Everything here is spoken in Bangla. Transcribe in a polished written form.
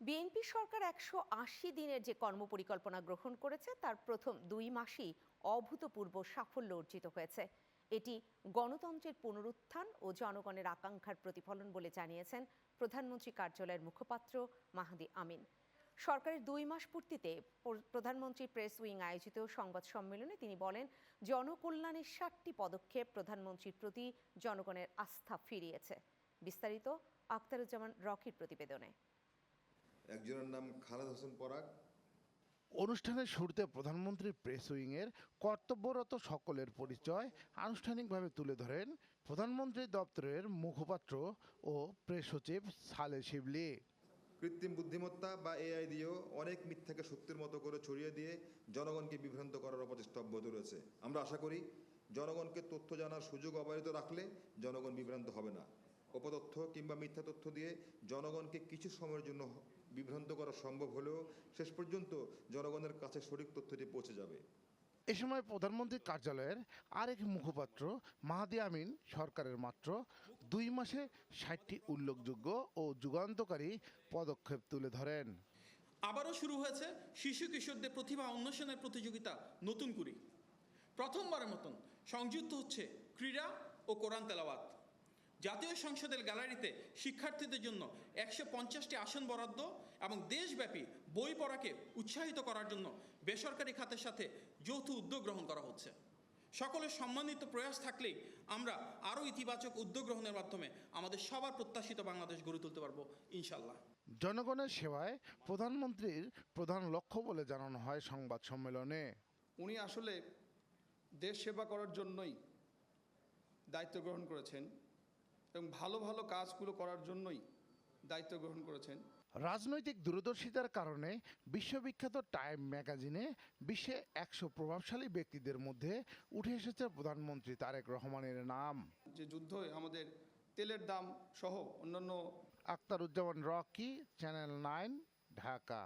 বিএনপি সরকার ১৮০ দিনের যে কর্মপরিকল্পনা গ্রহণ করেছে তার প্রথম ২ মাসই অভূতপূর্ব সাফল্য অর্জিত হয়েছে। এটি গণতন্ত্রের পুনরুত্থান ও জনগণের আকাঙ্ক্ষার প্রতিফলন বলে জানিয়েছেন প্রধানমন্ত্রী কার্যালয়ের মুখপাত্র মাহাদি আমিন। সরকারের ২ মাস পূর্তিতে প্রধানমন্ত্রী প্রেস উইং আয়োজিত সংবাদ সম্মেলনে তিনি বলেন, জনকল্যাণের ৭টি পদক্ষেপ প্রধানমন্ত্রীর প্রতি জনগণের আস্থা ফিরিয়েছে। বিস্তারিত আখতারুজ্জামান রকির প্রতিবেদনে। একজনের নাম খালেদ হোসেন পরাগ। অনুষ্ঠানের শুরুতে প্রধানমন্ত্রীর প্রেস উইংয়ের কর্তব্যরত সকলের পরিচয় আনুষ্ঠানিকভাবে তুলে ধরেন প্রধানমন্ত্রীর দপ্তরের মুখপাত্র ও প্রেস সচিব সালেহ শিবলি। কৃত্রিম বুদ্ধিমত্তা বা এআই দিয়েও অনেক মিথ্যাকে সত্যের মতো করে ছড়িয়ে দিয়ে জনগণকে বিভ্রান্ত করার অপচেষ্টা অব্যাহত রয়েছে। আমরা আশা করি জনগণকে তথ্য জানার সুযোগ অবারিত রাখলে জনগণ বিভ্রান্ত হবে না। অপতথ্য কিংবা মিথ্যা তথ্য দিয়ে জনগণকে কিছু সময়ের জন্য বিভ্রান্ত করা সম্ভব হলেও শেষ পর্যন্ত জনগণের কাছে সঠিক তথ্যটি পৌঁছে যাবে। এ সময় প্রধানমন্ত্রীর কার্যালয়ের আরেক মুখপাত্র মাহাদি আমিন সরকারের মাত্র ২ মাসে ৬০টি উল্লেখযোগ্য ও যুগান্তকারী পদক্ষেপ তুলে ধরেন। আবারও শুরু হয়েছে শিশু কিশোরদের প্রতিভা উন্মোচনের প্রতিযোগিতা নতুন করে। প্রথমবারের মতন সংযুক্ত হচ্ছে ক্রীড়া ও কোরআন তেলাওয়াত। জাতীয় সংসদের গ্যালারিতে শিক্ষার্থীদের জন্য ১৫০টি আসন বরাদ্দ এবং দেশব্যাপী বই পড়াকে উৎসাহিত করার জন্য বেসরকারি খাতের সাথে যৌথ উদ্যোগ গ্রহণ করা হচ্ছে। সকলের সম্মানিত প্রয়াস থাকলেই আমরা আরও ইতিবাচক উদ্যোগ গ্রহণের মাধ্যমে আমাদের সবার প্রত্যাশিত বাংলাদেশ গড়ে তুলতে পারবো ইনশাল্লাহ। জনগণের সেবায় প্রধানমন্ত্রীর প্রধান লক্ষ্য বলে জানানো হয় সংবাদ সম্মেলনে। উনি আসলে দেশ সেবা করার জন্যই দায়িত্ব গ্রহণ করেছেন এবং ভালো ভালো কাজগুলো করার জন্যই দায়িত্ব গ্রহণ করেছেন। রাজনৈতিক দূরদর্শিতার কারণে বিশ্ববিখ্যাত টাইম ম্যাগাজিনে বিশ্বে ১০০ প্রভাবশালী ব্যক্তিদের মধ্যে উঠে এসেছে প্রধানমন্ত্রী তারেক রহমানের নাম। যে যুদ্ধে আমাদের তেলের দাম সহ অন্যান্য। Akhtaruzzaman Rocky, channel 9, Dhaka.